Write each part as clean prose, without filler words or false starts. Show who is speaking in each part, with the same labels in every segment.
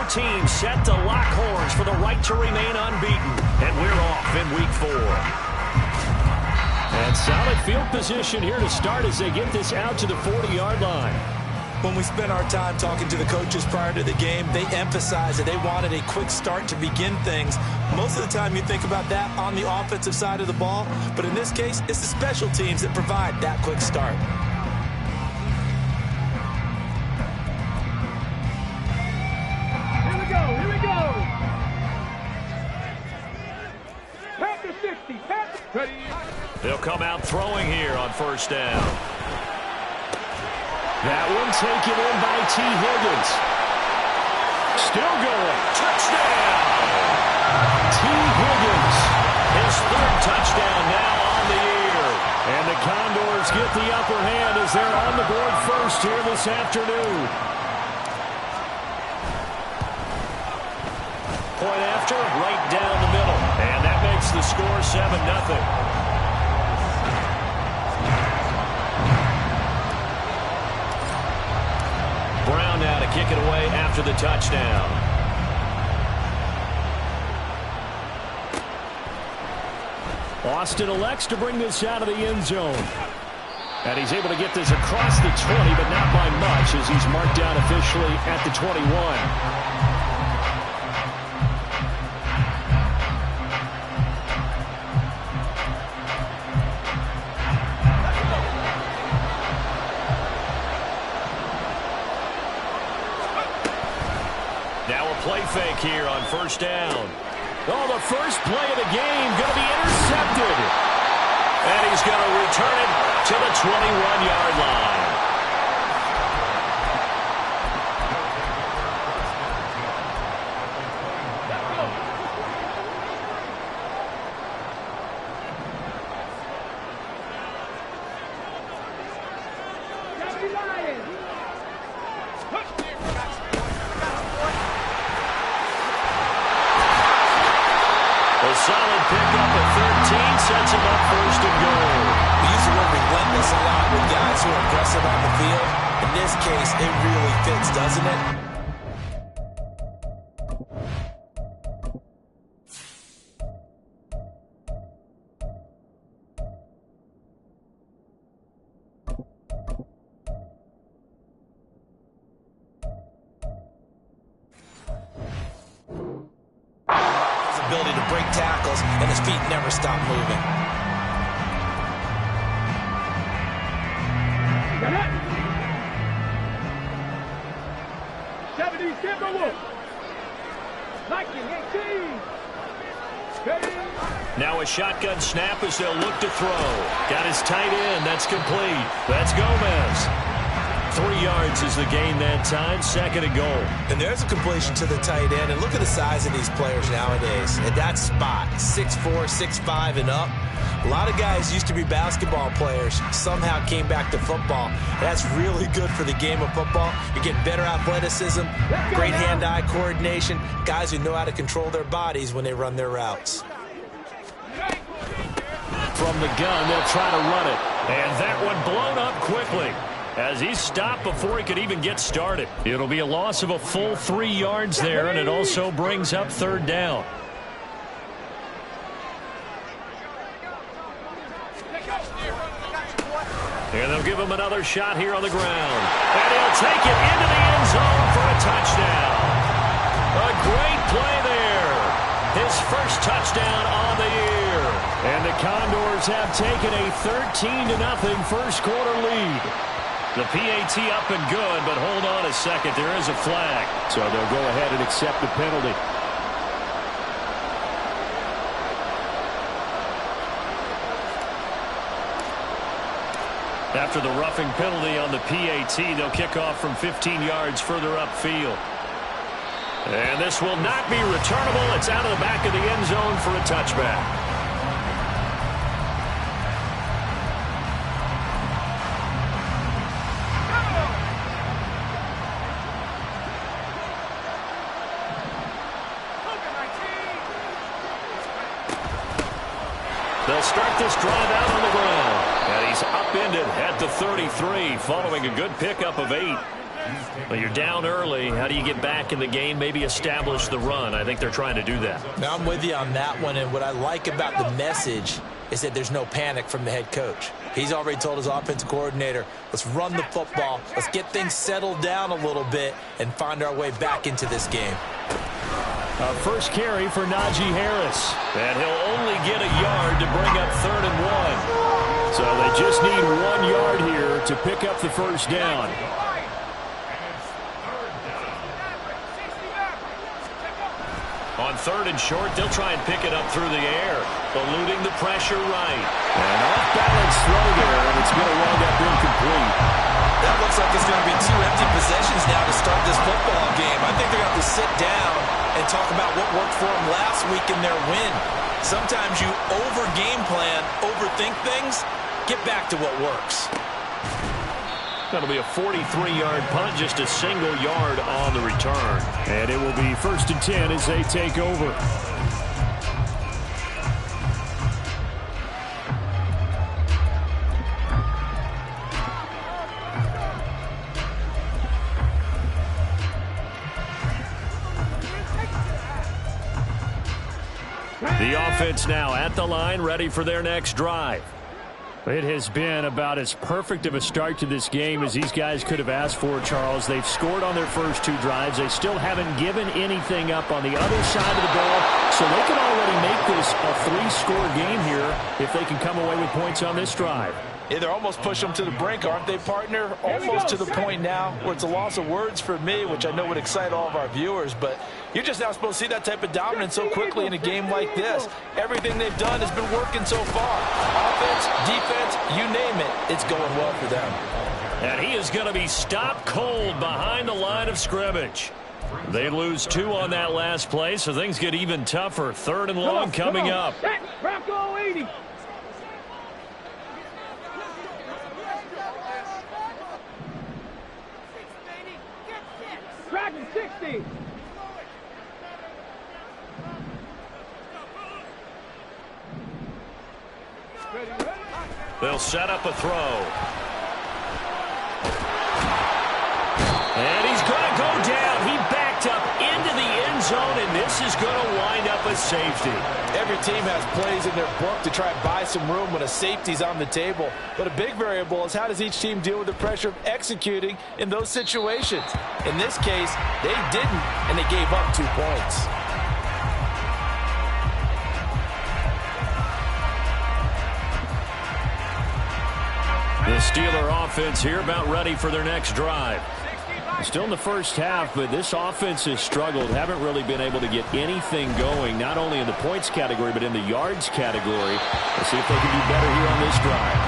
Speaker 1: Both teams set to lock horns for the right to remain unbeaten. And we're off in week 4. And solid field position here to start as they get this out to the 40-yard line.
Speaker 2: When we spent our time talking to the coaches prior to the game, they emphasized that they wanted a quick start to begin things. Most of the time you think about that on the offensive side of the ball, but in this case, it's the special teams that provide that quick start.
Speaker 3: Here we go. Panther 60, Panther. Ready.
Speaker 1: They'll come out throwing here on first down. That one taken in by T. Higgins. Still going. Touchdown! T. Higgins. His 3rd touchdown now on the year. And the Condors get the upper hand as they're on the board first here this afternoon. Point after, right down the middle. And that makes the score 7-0. Brown now to kick it away after the touchdown. Austin elects to bring this out of the end zone. And he's able to get this across the 20, but not by much as he's marked down officially at the 21. Play fake here on first down. Oh, the first play of the game going to be intercepted. And he's going to return it to the 21-yard line. Solid pickup at 13 sets him up first and goal.
Speaker 2: We use the word relentless a lot with guys who are aggressive on the field. In this case, it really fits, doesn't it? Ability to break tackles, and his feet never stop moving.
Speaker 1: Now a shotgun snap as they'll look to throw. Got his tight end. That's complete. That's Gomez. 3 yards is the gain that time, 2nd and goal.
Speaker 2: And there's a completion to the tight end. And look at the size of these players nowadays. At that spot, 6'4", 6'5", and up. A lot of guys used to be basketball players, somehow came back to football. That's really good for the game of football. You're getting better athleticism, great hand-eye coordination, guys who know how to control their bodies when they run their routes.
Speaker 1: From the gun, they'll try to run it. And that one blown up quickly as he stopped before he could even get started. It'll be a loss of a full 3 yards there, and it also brings up 3rd down. And they'll give him another shot here on the ground. And he'll take it into the end zone for a touchdown. A great play there. His first touchdown on the year. And the Condors have taken a 13-0 first quarter lead. The PAT up and good, but hold on a second. There is a flag. So they'll go ahead and accept the penalty. After the roughing penalty on the PAT, they'll kick off from 15 yards further upfield. And this will not be returnable. It's out of the back of the end zone for a touchback. They'll start this drive out on the ground. And he's upended at the 33 following a good pickup of 8. Well, you're down early. How do you get back in the game, maybe establish the run? I think they're trying to do that.
Speaker 2: Now, I'm with you on that one, and what I like about the message is that there's no panic from the head coach. He's already told his offensive coordinator, let's run the football, let's get things settled down a little bit and find our way back into this game.
Speaker 1: First carry for Najee Harris. And he'll only get a yard to bring up 3rd and 1. So they just need 1 yard here to pick up the first down. On 3rd and short, they'll try and pick it up through the air, eluding the pressure right. An off-balance throw there, and it's going to wind up incomplete.
Speaker 2: That looks like it's going to be 2 empty possessions now to start this football game. I think they're going to have to sit down and talk about what worked for them last week in their win. Sometimes you over-game plan, overthink things, get back to what works.
Speaker 1: That'll be a 43-yard punt, just a single yard on the return. And it will be 1st and 10 as they take over. The offense now at the line, ready for their next drive. It has been about as perfect of a start to this game as these guys could have asked for, Charles. They've scored on their first 2 drives. They still haven't given anything up on the other side of the ball, so they can already make this a 3-score game here if they can come away with points on this drive.
Speaker 2: Yeah, they're almost pushing them to the brink, aren't they, partner? Almost to the point now where it's a loss of words for me, which I know would excite all of our viewers, but you're just not supposed to see that type of dominance so quickly in a game like this. Everything they've done has been working so far. Offense, defense, you name it, it's going well for them.
Speaker 1: And he is going to be stopped cold behind the line of scrimmage. They lose 2 on that last play, so things get even tougher. 3rd and long coming up.
Speaker 3: Bronco 80. Dragon 60.
Speaker 1: They'll set up a throw. And he's going to go down. He backed up into the end zone, and this is going to wind up a safety.
Speaker 2: Every team has plays in their book to try and buy some room when a safety's on the table. But a big variable is how does each team deal with the pressure of executing in those situations. In this case, they didn't, and they gave up 2 points.
Speaker 1: The Steeler offense here about ready for their next drive. Still in the first half, but this offense has struggled. Haven't really been able to get anything going, not only in the points category, but in the yards category. Let's see if they can do better here on this drive.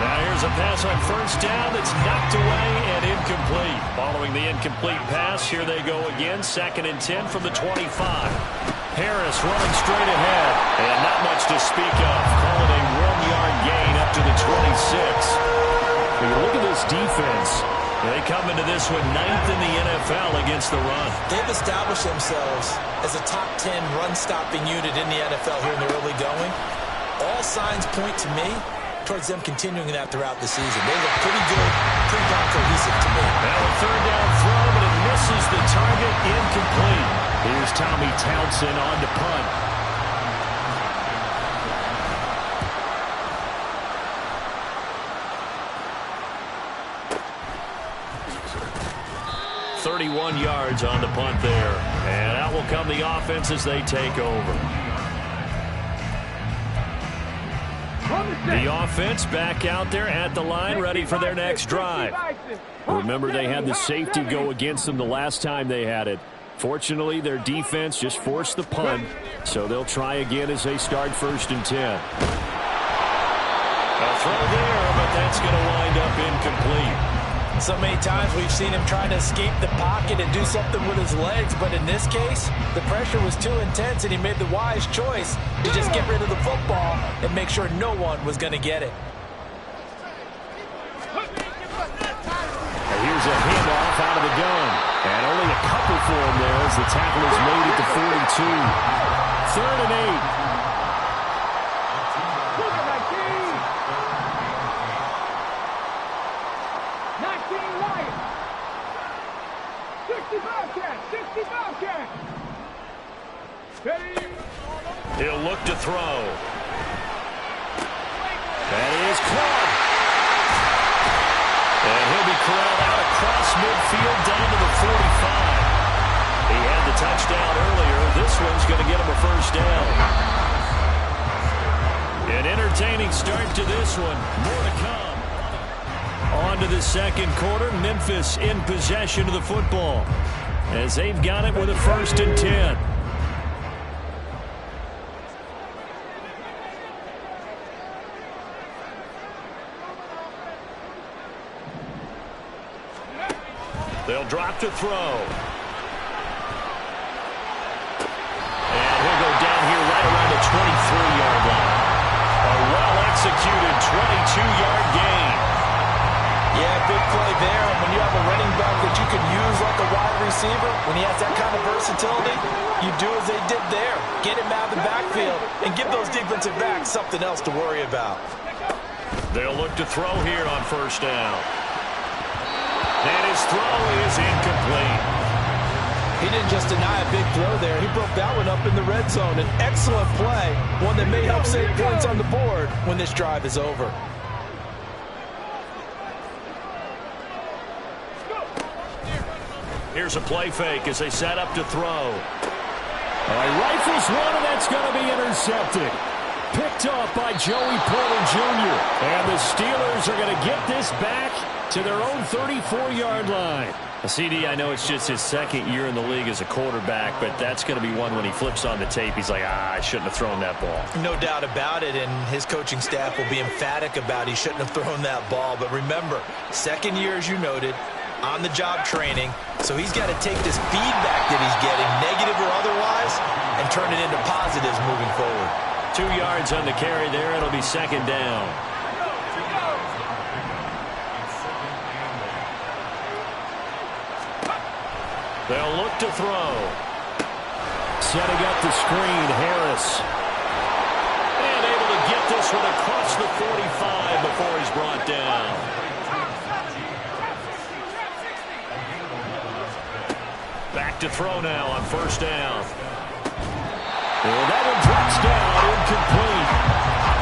Speaker 1: Now here's a pass on 1st down that's knocked away and incomplete. Following the incomplete pass, here they go again. 2nd and 10 from the 25. Harris running straight ahead, and not much to speak of. Call it a 1-yard gain up to the 26. When you look at this defense, they come into this one 9th in the NFL against the run.
Speaker 2: They've established themselves as a top 10 run-stopping unit in the NFL here in the early going. All signs point to me towards them continuing that throughout the season. They look pretty good, pretty darn cohesive to me.
Speaker 1: Now a 3rd down throw, but it misses the target, incomplete. Here's Tommy Townsend on to punt. "31 yards on the punt there. And out will come the offense as they take over. The offense back out there at the line, ready for their next drive. Remember, they had the safety go against them the last time they had it. Fortunately, their defense just forced the punt, so they'll try again as they start 1st and 10. A throw there, but that's going to wind up incomplete.
Speaker 2: So many times we've seen him trying to escape the pocket and do something with his legs, but in this case, the pressure was too intense and he made the wise choice to just get rid of the football and make sure no one was going to get it.
Speaker 1: And here's a handoff out of the gun. And only a couple for him there as the tackle is made at the 42. 3rd and 8.
Speaker 3: 60 Bobcat. Ready.
Speaker 1: He'll look to throw. That is caught. And he'll be corralled out across midfield down to the 45. He had the touchdown earlier. This one's going to get him a first down. An entertaining start to this one. More to come. On to the second quarter. Memphis in possession of the football as they've got it with a 1st and 10. They'll drop to throw. And he'll go down here right around the 23-yard line. A well-executed 22-yard gain.
Speaker 2: Yeah, big play there. And when you have a running back that you can use like a wide receiver, when he has that kind of versatility, you do as they did there. Get him out of the backfield and give those defensive backs something else to worry about.
Speaker 1: They'll look to throw here on 1st down. And his throw is incomplete.
Speaker 2: He didn't just deny a big throw there. He broke that one up in the red zone. An excellent play, one that may help save points on the board when this drive is over.
Speaker 1: Here's a play fake as they set up to throw. Rifles one, and that's going to be intercepted. Picked off by Joey Porter Jr. And the Steelers are going to get this back to their own 34-yard line. CD, I know it's just his 2nd year in the league as a quarterback, but that's going to be one when he flips on the tape, he's like, I shouldn't have thrown that ball.
Speaker 2: No doubt about it, and his coaching staff will be emphatic about he shouldn't have thrown that ball. But remember, 2nd year, as you noted, on-the-job training, so he's got to take this feedback that he's getting, negative or otherwise, and turn it into positives moving forward.
Speaker 1: 2 yards on the carry there. It'll be 2nd down. They'll look to throw. Setting up the screen, Harris. And able to get this one across the 45 before he's brought down. Back to throw now on 1st down. And that one drops down, incomplete.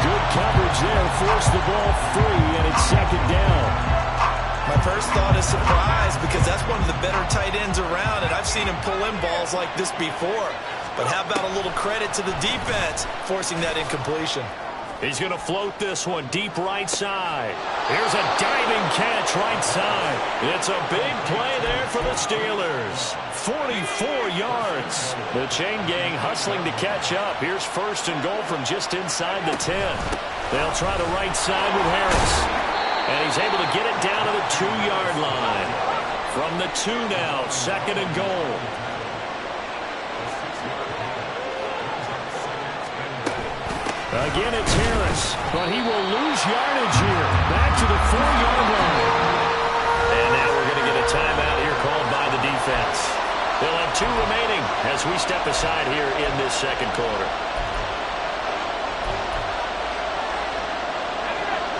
Speaker 1: Good coverage there, forced the ball free, and it's 2nd down.
Speaker 2: My first thought is surprise, because that's one of the better tight ends around, and I've seen him pull in balls like this before. But how about a little credit to the defense forcing that incompletion?
Speaker 1: He's going to float this one deep right side. Here's a diving catch right side. It's a big play there for the Steelers. 44 yards. The chain gang hustling to catch up. Here's 1st and goal from just inside the 10. They'll try the right side with Harris. And he's able to get it down to the 2-yard line. From the 2 now, 2nd and goal. Again, it's Harris, but he will lose yardage here. Back to the 4-yard line. And now we're going to get a timeout here called by the defense. They'll have 2 remaining as we step aside here in this 2nd quarter.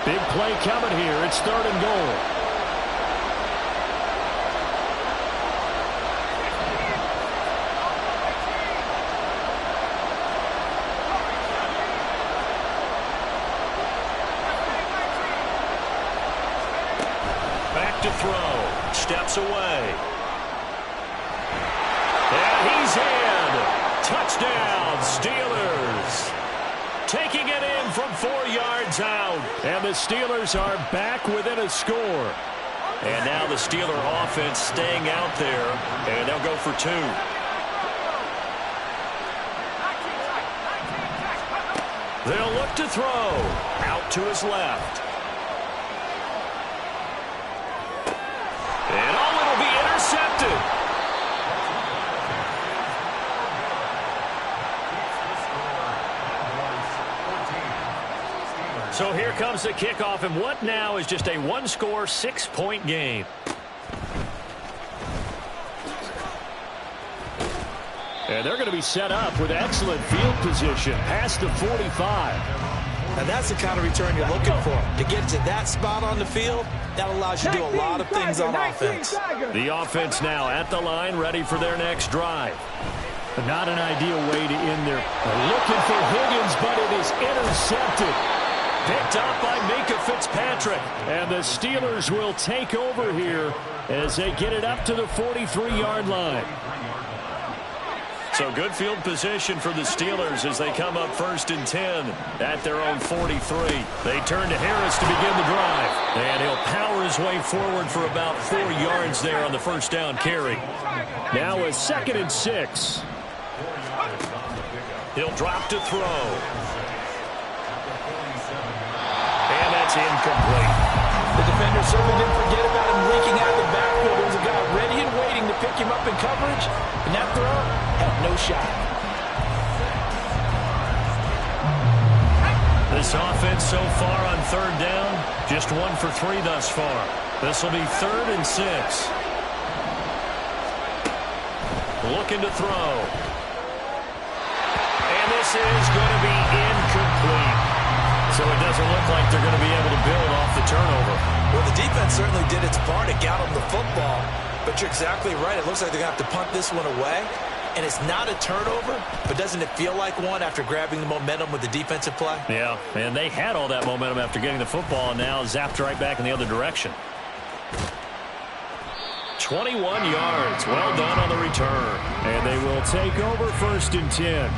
Speaker 1: Big play coming here. It's 3rd and goal. Back to throw. Steps away. And he's in. Touchdown, Steelers. Taking it in from 4 yards out. And the Steelers are back within a score. And now the Steeler offense staying out there. And they'll go for 2. They'll look to throw. Out to his left. And it'll be intercepted. So here comes the kickoff, and what now is just a 1-score, 6-point game. And they're going to be set up with excellent field position past the 45.
Speaker 2: And that's the kind of return you're looking for. To get to that spot on the field, that allows you to do a lot of things on offense.
Speaker 1: The offense now at the line, ready for their next drive. Not an ideal way to end their... Looking for Higgins, but it is intercepted. Picked up by Minka Fitzpatrick. And the Steelers will take over here as they get it up to the 43-yard line. So good field position for the Steelers as they come up 1st and 10 at their own 43. They turn to Harris to begin the drive. And he'll power his way forward for about 4 yards there on the first down carry. Now a 2nd and 6. He'll drop to throw. And that's incomplete.
Speaker 2: The defender certainly didn't forget about him leaking out of the backfield. There was a guy ready and waiting to pick him up in coverage. And that throw had no shot.
Speaker 1: This offense so far on 3rd down, just 1 for 3 thus far. This will be 3rd and 6. Looking to throw. And this is going to be incomplete. So it doesn't look like they're going to be able to build off the turnover.
Speaker 2: Well, the defense certainly did its part. It got them the football. But you're exactly right. It looks like they're going to have to punt this one away. And it's not a turnover, but doesn't it feel like one after grabbing the momentum with the defensive play?
Speaker 1: Yeah, and they had all that momentum after getting the football and now zapped right back in the other direction. 21 yards. Well done on the return. And they will take over 1st and 10.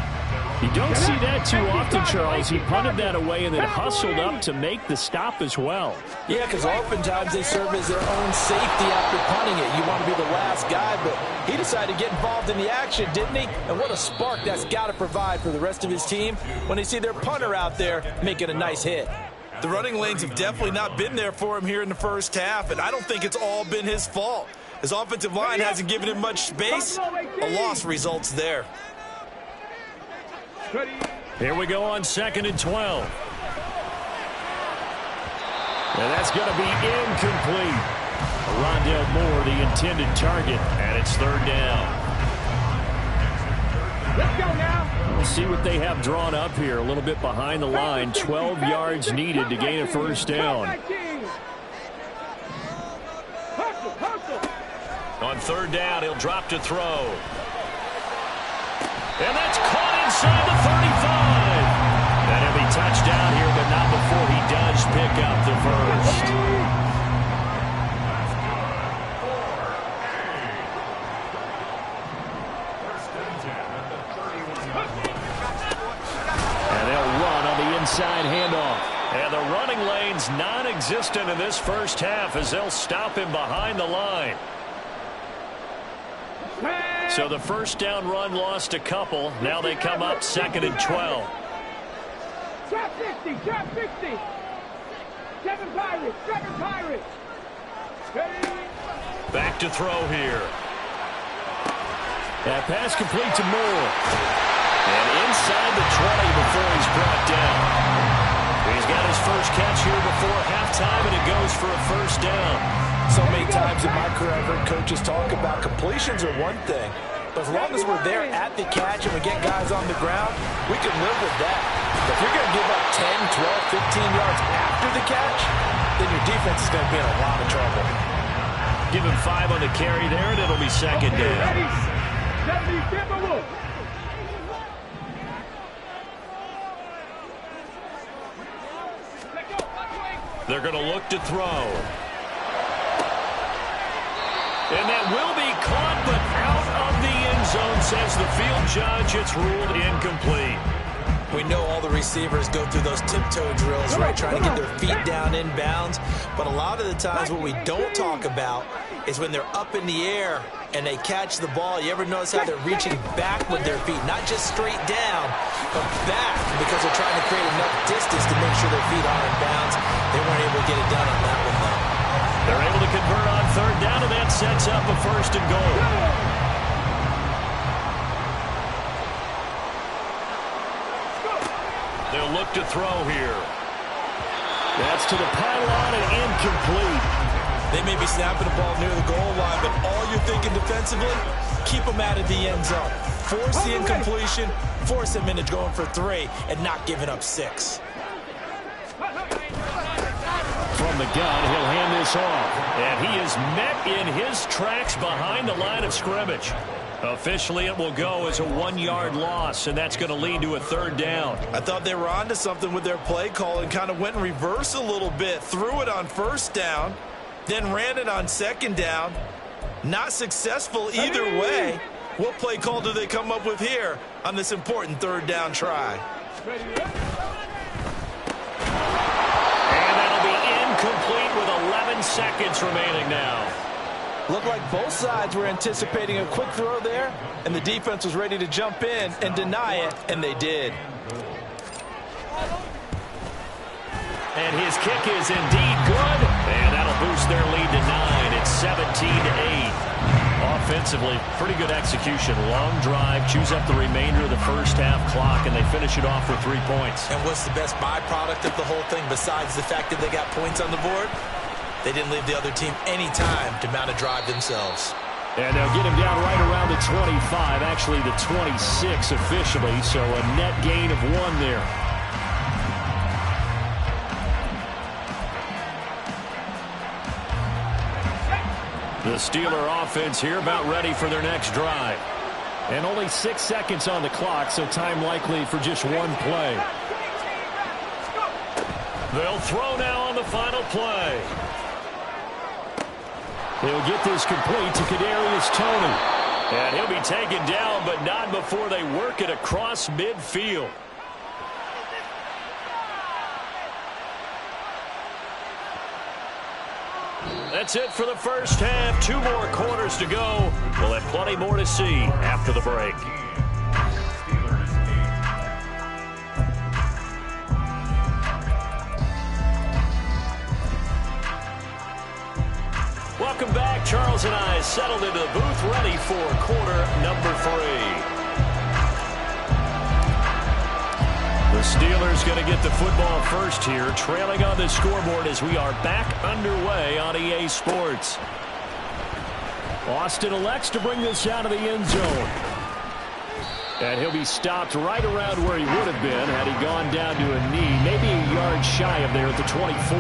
Speaker 1: You don't see that too often, Charles. He punted that away and then hustled up to make the stop as well.
Speaker 2: Yeah, because oftentimes they serve as their own safety after punting it. You want to be the last guy, but he decided to get involved in the action, didn't he? And what a spark that's got to provide for the rest of his team when they see their punter out there making a nice hit. The running lanes have definitely not been there for him here in the first half, and I don't think it's all been his fault. His offensive line hasn't given him much space. A loss results there.
Speaker 1: Here we go on 2nd and 12. And that's going to be incomplete. Rondale Moore, the intended target, and it's 3rd down.
Speaker 3: Let's go now.
Speaker 1: We'll see what they have drawn up here. A little bit behind the line. 12 yards needed to gain a 1st down. On 3rd down, he'll drop to throw. And that's caught inside the 35. And he'll be touchdown here, but not before he does pick up the first. And they'll run on the inside handoff. And the running lane's non-existent in this first half as they'll stop him behind the line. So the first down run lost a couple. Now they come up 2nd and 12.
Speaker 3: Trap 50, trap 50. 7 Pirates, 7 Pirates. Ready?
Speaker 1: Back to throw here. That pass complete to Moore. And inside the 20 before he's brought down. He's got his first catch here before halftime, and it goes for a 1st down.
Speaker 2: So many times in my career I've heard coaches talk about completions are one thing, but as long as we're there at the catch and we get guys on the ground, we can live with that. But if you're going to give up 10, 12, 15 yards after the catch, then your defense is going to be in a lot of trouble.
Speaker 1: Give him 5 on the carry there, and it'll be 2nd down. They're going to look to throw. And that will be caught, but out of the end zone, says the field judge. It's ruled incomplete.
Speaker 2: We know all the receivers go through those tiptoe drills, right, trying to get their feet down inbounds. But a lot of the times what we don't talk about is when they're up in the air and they catch the ball. You ever notice how they're reaching back with their feet, not just straight down, but back, because they're trying to create enough distance to make sure their feet are in bounds. They weren't able to get it done on that one, though.
Speaker 1: They're able to convert on 3rd down, and that sets up a 1st and goal. They'll look to throw here. That's to the pylon and incomplete.
Speaker 2: They may be snapping the ball near the goal line, but all you're thinking defensively, keep them out of the end zone. Force the incompletion, force them into going for 3, and not giving up 6.
Speaker 1: the gun. He'll hand this off. And he is met in his tracks behind the line of scrimmage. Officially, it will go as a 1-yard loss, and that's going to lead to a 3rd down.
Speaker 2: I thought they were onto something with their play call and kind of went in reverse a little bit. Threw it on 1st down, then ran it on 2nd down. Not successful either way. What play call do they come up with here on this important 3rd down try?
Speaker 1: And that'll be incomplete with 11 seconds remaining now.
Speaker 2: Looked like both sides were anticipating a quick throw there, and the defense was ready to jump in and deny it, and they did.
Speaker 1: And his kick is indeed good, and that'll boost their lead to 9. It's 17-8. Offensively, pretty good execution. Long drive, chews up the remainder of the first half clock, and they finish it off for 3 points.
Speaker 2: And what's the best byproduct of the whole thing besides the fact that they got points on the board? They didn't leave the other team any time to mount a drive themselves.
Speaker 1: And they'll get him down right around the 25, actually the 26 officially, so a net gain of 1 there. The Steeler offense here about ready for their next drive. And only 6 seconds on the clock, so time likely for just 1 play. They'll throw now on the final play. They'll get this complete to Kadarius Toney. And he'll be taken down, but not before they work it across midfield. That's it for the first half. 2 more quarters to go. We'll have plenty more to see after the break. Welcome back. Charles and I settled into the booth, ready for quarter number 3. The Steelers going to get the football first here, trailing on the scoreboard as we are back underway on EA Sports. Austin elects to bring this out of the end zone. And he'll be stopped right around where he would have been had he gone down to a knee, maybe a yard shy of there at the 24.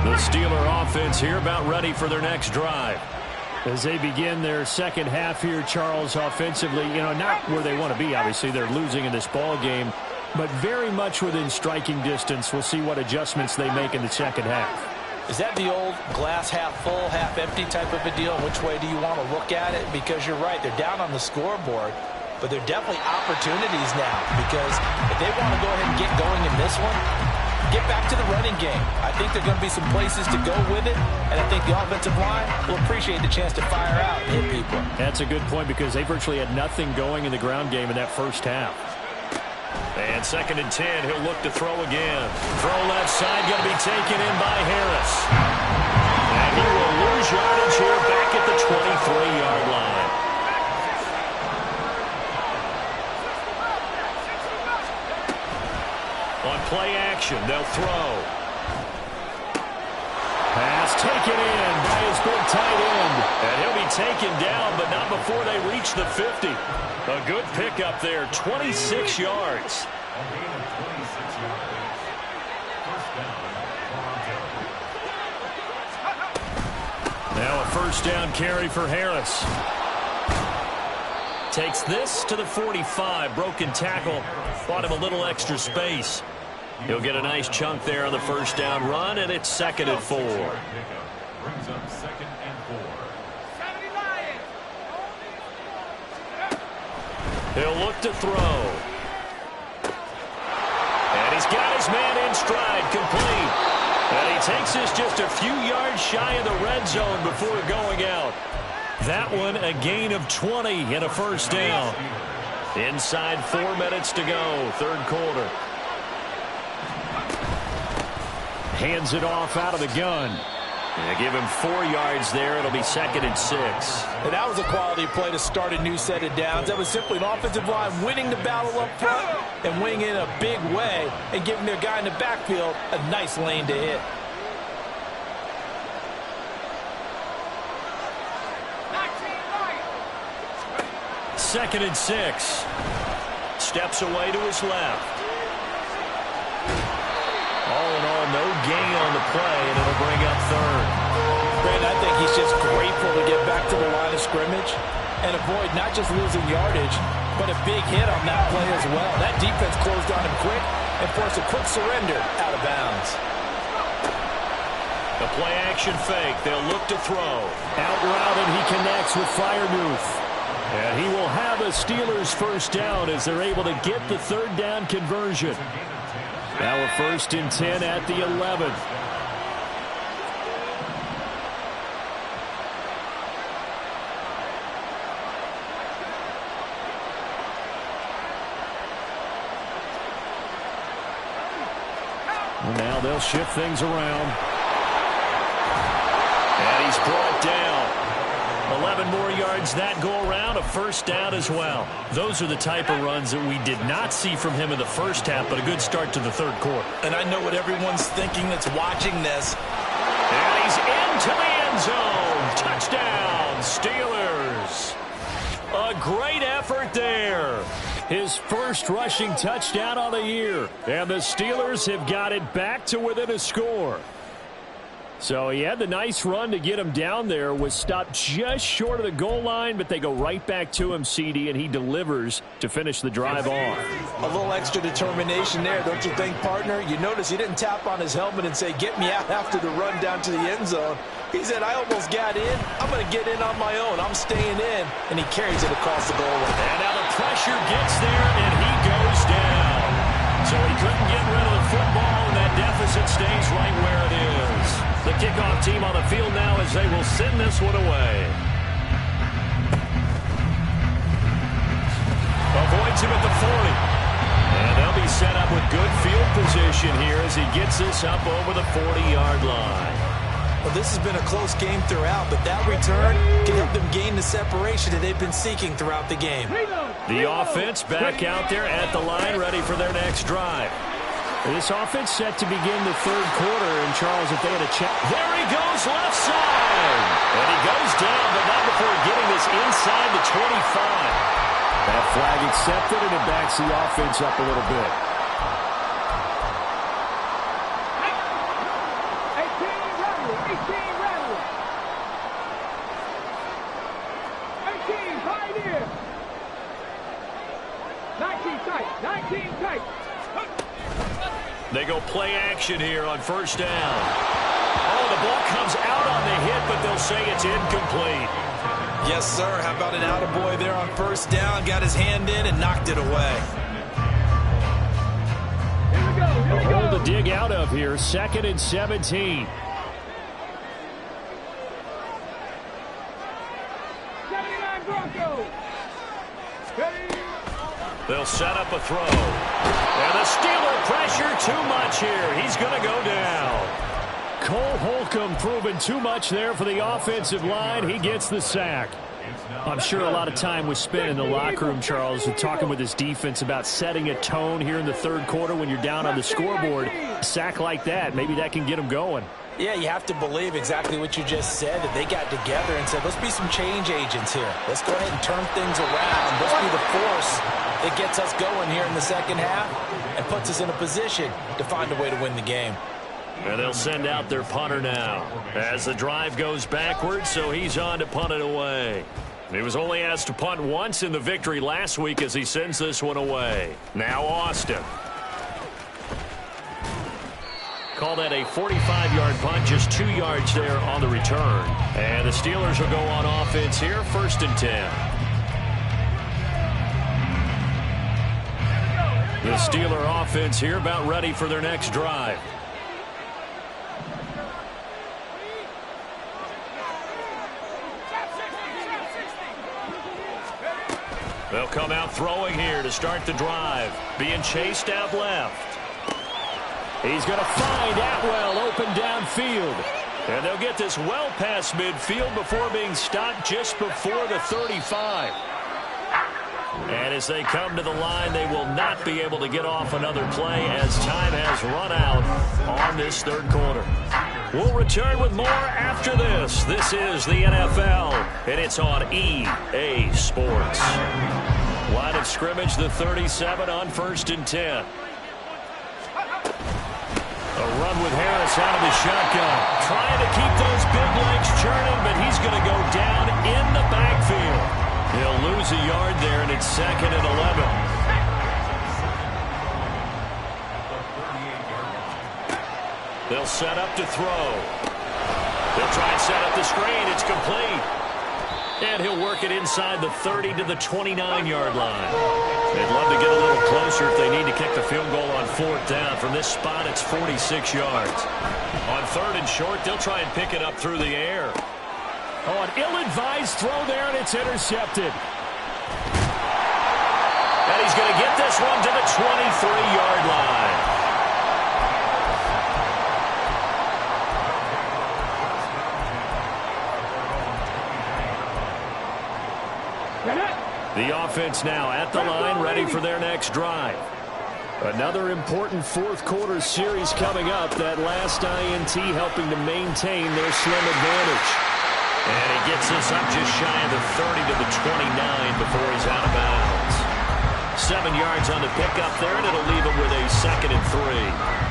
Speaker 1: The Steeler offense here about ready for their next drive. As they begin their second half here, Charles, offensively, not where they want to be, obviously. They're losing in this ball game, but very much within striking distance. We'll see what adjustments they make in the second half.
Speaker 2: Is that the old glass half full, half empty type of a deal? Which way do you want to look at it? Because you're right, they're down on the scoreboard, but they're definitely opportunities now, because if they want to go ahead and get going in this one, get back to the running game. I think there are going to be some places to go with it, and I think the offensive line will appreciate the chance to fire out and hit people.
Speaker 1: That's a good point, because they virtually had nothing going in the ground game in that first half. And 2nd and 10, he'll look to throw again. Throw left side, going to be taken in by Harris. And he will lose yardage here back at the 23-yard line. On play action, they'll throw. Pass taken in by his big tight end. And he'll be taken down, but not before they reach the 50. A good pickup there, 26 yards. Now a first down carry for Harris. Takes this to the 45. Broken tackle. Bought him a little extra space. He'll get a nice chunk there on the first down run, and it's 2nd and 4.
Speaker 4: Brings up 2nd and 4.
Speaker 1: He'll look to throw. And he's got his man in stride, complete. And he takes this just a few yards shy of the red zone before going out. That one a gain of 20 and a first down. Inside 4 minutes to go, 3rd quarter. Hands it off out of the gun. And give him 4 yards there. It'll be 2nd and 6.
Speaker 2: And that was a quality play to start a new set of downs. That was simply an offensive line winning the battle up front and winning in a big way and giving their guy in the backfield a nice lane to hit.
Speaker 1: 2nd and 6. Steps away to his left. All in all, no gain on the play, and it'll bring up 3rd.
Speaker 2: Brandon, I think he's just grateful to get back to the line of scrimmage and avoid not just losing yardage, but a big hit on that play as well. That defense closed on him quick and forced a quick surrender out of bounds.
Speaker 1: The play action fake. They'll look to throw. Out route, and he connects with Freiermuth. And he will have a Steelers first down as they're able to get the 3rd down conversion. Now a 1st and 10 at the 11. And now they'll shift things around. And he's brought down. 11 more yards that go around, a first down as well. Those are the type of runs that we did not see from him in the first half, but a good start to the 3rd quarter.
Speaker 2: And I know what everyone's thinking that's watching this.
Speaker 1: And he's into the end zone. Touchdown, Steelers. A great effort there. His first rushing touchdown on the year. And the Steelers have got it back to within a score. So he had the nice run to get him down there, was stopped just short of the goal line, but they go right back to him, CD, and he delivers to finish the drive off.
Speaker 2: A little extra determination there, don't you think, partner? You notice he didn't tap on his helmet and say, get me out after the run down to the end zone. He said, I almost got in. I'm going to get in on my own. I'm staying in. And he carries it across the goal line.
Speaker 1: And now the pressure gets there, and he goes down. So he couldn't get rid of the football, and that deficit stays right where it is. The kickoff team on the field now as they will send this one away. Avoids him at the 40. And they'll be set up with good field position here as he gets this up over the 40-yard line.
Speaker 2: Well, this has been a close game throughout, but that return can help them gain the separation that they've been seeking throughout the game.
Speaker 1: The offense back out there at the line, ready for their next drive. This offense set to begin the 3rd quarter, and Charles, if they had a check. There he goes, left side. And he goes down, but not before getting this inside the 25. That flag accepted, and it backs the offense up a little bit.
Speaker 3: 18 rattle, 18 rattle. 18 pioneer. 19 tight, 19 tight.
Speaker 1: They go play action here on 1st down. Oh, the ball comes out on the hit, but they'll say it's incomplete.
Speaker 2: Yes, sir. How about an attaboy there on 1st down? Got his hand in and knocked it away.
Speaker 3: Here we go, here we
Speaker 1: A hole
Speaker 3: go.
Speaker 1: to dig out of here. 2nd and 17.
Speaker 3: 79 Broncos. Ready?
Speaker 1: They'll set up a throw. And the Steeler pressure too much here. He's going to go down. Cole Holcomb proving too much there for the offensive line. He gets the sack. I'm sure a lot of time was spent in the locker room, Charles, talking with his defense about setting a tone here in the 3rd quarter when you're down on the scoreboard. A sack like that, maybe that can get them going.
Speaker 2: Yeah, you have to believe exactly what you just said, that they got together and said, let's be some change agents here. Let's go ahead and turn things around. Let's be the force that gets us going here in the 2nd half and puts us in a position to find a way to win the game.
Speaker 1: And they'll send out their punter now as the drive goes backwards, so he's on to punt it away. He was only asked to punt once in the victory last week as he sends this one away. Now Austin. Call that a 45-yard punt, just 2 yards there on the return. And the Steelers will go on offense here, 1st and 10. The Steeler offense here about ready for their next drive. They'll come out throwing here to start the drive. Being chased out left. He's going to find Atwell open downfield. And they'll get this well past midfield before being stopped just before the 35. And as they come to the line, they will not be able to get off another play as time has run out on this 3rd quarter. We'll return with more after this. This is the NFL, and it's on EA Sports. Line of scrimmage, the 37 on 1st and 10. A run with Harris out of the shotgun. Trying to keep those big legs churning, but he's going to go down in the backfield. He'll lose a yard there, and it's 2nd and 11. They'll set up to throw. They'll try and set up the screen. It's complete. And he'll work it inside the 30 to the 29-yard line. They'd love to get a little closer if they need to kick the field goal on 4th down. From this spot, it's 46 yards. On 3rd and short, they'll try and pick it up through the air. Oh, an ill-advised throw there, and it's intercepted. And he's going to get this one to the 23-yard line. The offense now at the line, ready for their next drive. Another important fourth-quarter series coming up. That last INT helping to maintain their slim advantage. And he gets this up just shy of the 30 to the 29 before he's out of bounds. 7 yards on the pickup there, and it'll leave him with a 2nd and 3.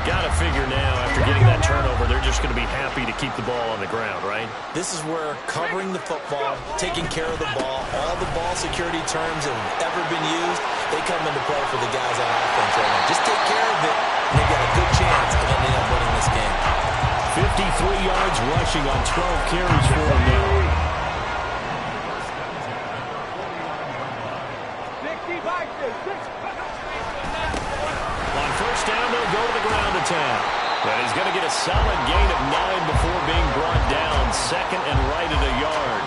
Speaker 1: Got to figure now, after getting that turnover, they're just going to be happy to keep the ball on the ground, right?
Speaker 2: This is where covering the football, taking care of the ball, all the ball security terms that have ever been used, they come into play for the guys on offense right now. Just take care of it, and they've got a good chance of ending up winning this game.
Speaker 1: 53 yards rushing on 12 carries for him now.
Speaker 3: 65-6.
Speaker 1: On 1st down, they'll go to the ground attack. And he's going to get a solid gain of 9 before being brought down. 2nd and right at a yard.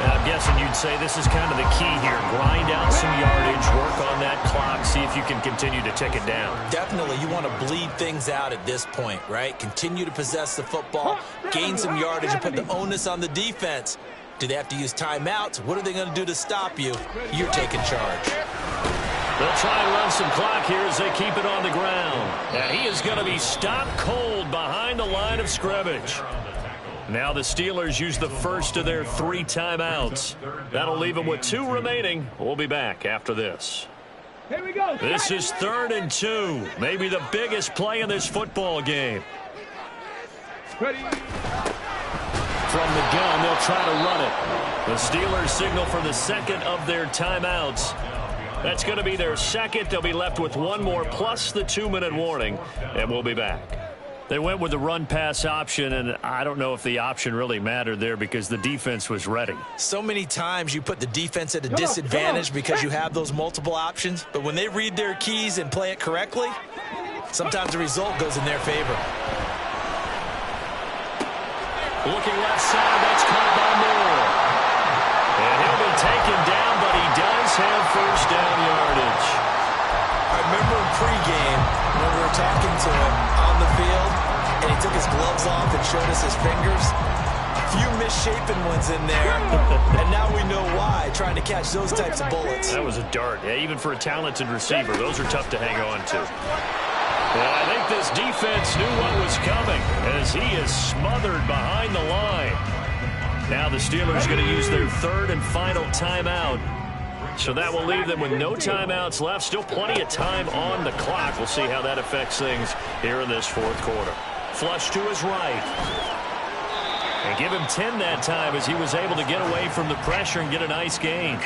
Speaker 1: And I'm guessing you'd say this is kind of the key here. Grind out some yardage, work on that clock, see if you can continue to tick it down.
Speaker 2: Definitely, you want to bleed things out at this point, right? Continue to possess the football, gain some yardage, and put the onus on the defense. Do they have to use timeouts? What are they going to do to stop you? You're taking charge.
Speaker 1: They'll try and run some clock here as they keep it on the ground. And he is going to be stopped cold behind the line of scrimmage. Now the Steelers use the first of their 3 timeouts. That'll leave them with 2 remaining. We'll be back after this.
Speaker 3: Here we go.
Speaker 1: This is 3rd and 2. Maybe the biggest play in this football game.
Speaker 3: Ready.
Speaker 1: From the gun, they'll try to run it. The Steelers signal for the 2nd of their timeouts. That's going to be their 2nd. They'll be left with 1 more plus the 2-minute warning, and we'll be back. They went with the run-pass option, and I don't know if the option really mattered there because the defense was ready.
Speaker 2: So many times you put the defense at a disadvantage because you have those multiple options, but when they read their keys and play it correctly, sometimes the result goes in their favor.
Speaker 1: Looking left side, that's caught by Moore. And he'll be taken down, but he does have 1st down yardage.
Speaker 2: I remember in pregame when we were talking to him on the field, and he took his gloves off and showed us his fingers. A few misshapen ones in there, and now we know why, trying to catch those types of bullets.
Speaker 1: That was a dart. Yeah, even for a talented receiver, those are tough to hang on to. Well, I think this defense knew what was coming as he is smothered behind the line. Now the Steelers are going to use their 3rd and final timeout. So that will leave them with no timeouts left. Still plenty of time on the clock. We'll see how that affects things here in this 4th quarter. Flush to his right. And give him 10 that time as he was able to get away from the pressure and get a nice gain.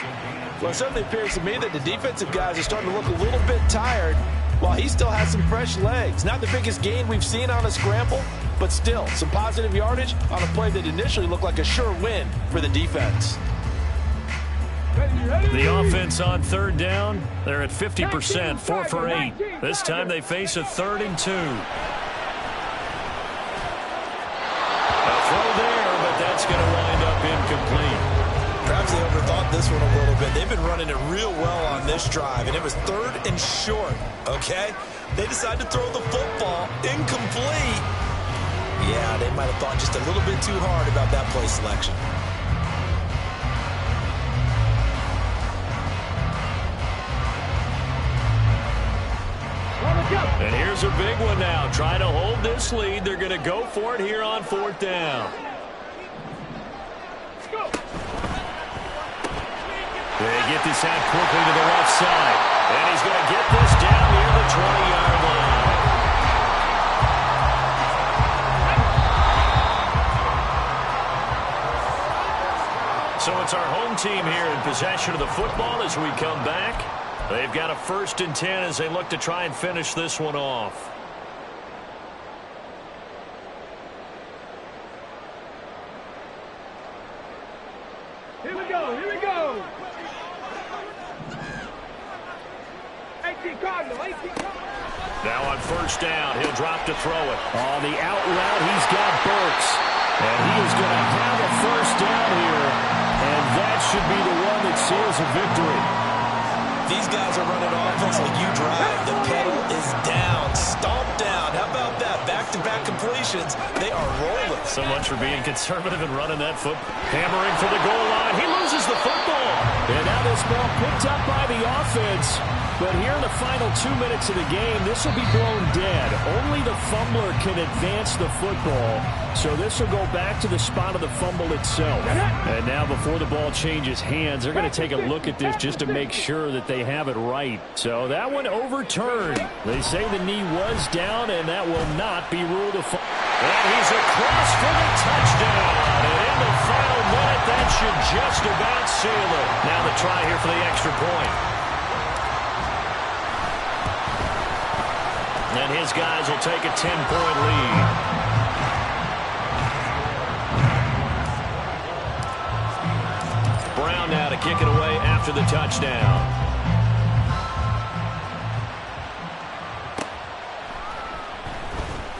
Speaker 2: Well, it certainly appears to me that the defensive guys are starting to look a little bit tired while he still has some fresh legs. Not the biggest gain we've seen on a scramble, but still some positive yardage on a play that initially looked like a sure win for the defense.
Speaker 1: The offense on 3rd down, they're at 50%, 4 for 8. This time they face a 3rd and 2. A throw there, but that's going to wind up incomplete.
Speaker 2: Perhaps they overthought this one a little bit. They've been running it real well on this drive, and it was 3rd and short, okay? They decided to throw the football incomplete. Yeah, they might have thought just a little bit too hard about that play selection.
Speaker 3: On the jump.
Speaker 1: And here's a big one now. Trying to hold this lead. They're going to go for it here on 4th down. They get this out quickly to the left side. And he's going to get this down near the 20-yard line. So it's our home team here in possession of the football as we come back. They've got a 1st and 10 as they look to try and finish this one off.
Speaker 3: Here we go, here we go. 18 Cardinal, 18 Cardinal.
Speaker 1: Now on 1st down, he'll drop to throw it. On the out route, he's got Burks. And he is going to have a 1st down here. And that should be the one that seals a victory.
Speaker 2: These guys are running offense like you drive. The pedal is down, stomped down. How about that? Back-to-back completions. They are rolling.
Speaker 1: So much for being conservative and running that foot. Hammering for the goal line. He loses the football. And now this ball picked up by the offense. But here in the final 2 minutes of the game, this will be blown dead. Only the fumbler can advance the football. So this will go back to the spot of the fumble itself. And now before the ball changes hands, they're going to take a look at this just to make sure that they have it right. So that one overturned. They say the knee was down, and that will not be ruled a fumble. And he's across for the touchdown. And in the final minute, that should just about seal it. Now the try here for the extra point. And his guys will take a 10-point lead. Brown now to kick it away after the touchdown.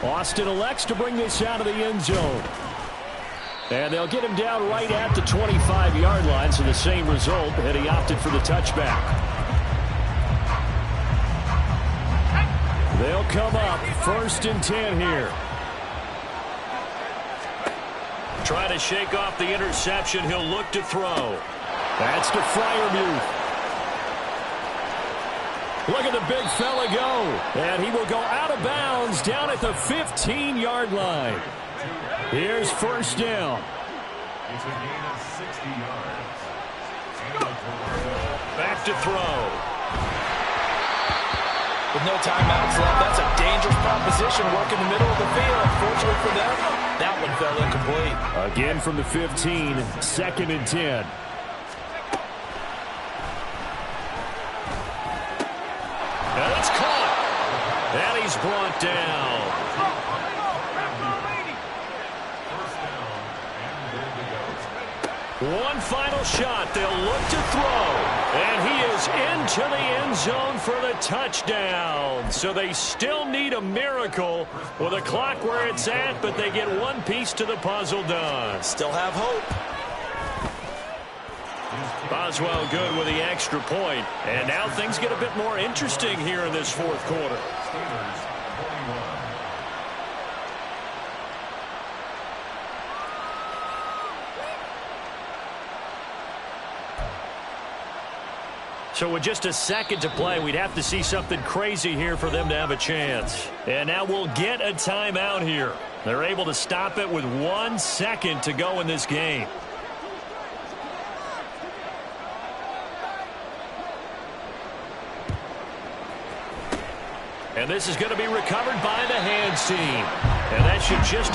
Speaker 1: Austin elects to bring this out of the end zone. And they'll get him down right at the 25-yard line, so the same result, and he opted for the touchback. They'll come up 1st and 10 here. Trying to shake off the interception. He'll look to throw. That's to Freiermuth. Look at the big fella go. And he will go out of bounds down at the 15-yard line. Here's 1st down.
Speaker 4: It's a gain of 60 yards.
Speaker 1: Back to throw.
Speaker 2: With no timeouts left, that's a dangerous proposition. Work in the middle of the field. Fortunately for them, that one fell incomplete.
Speaker 1: Again from the 15, 2nd and 10. And it's caught. And he's brought down. One final shot. They'll look to throw. And he is into the end zone for the touchdown. So they still need a miracle with a clock where it's at, but they get one piece to the puzzle done.
Speaker 2: Still have hope.
Speaker 1: Boswell good with the extra point. And now things get a bit more interesting here in this 4th quarter. So with just a second to play, we'd have to see something crazy here for them to have a chance. And now we'll get a timeout here. They're able to stop it with 1 second to go in this game. And this is going to be recovered by the hands team. And that should just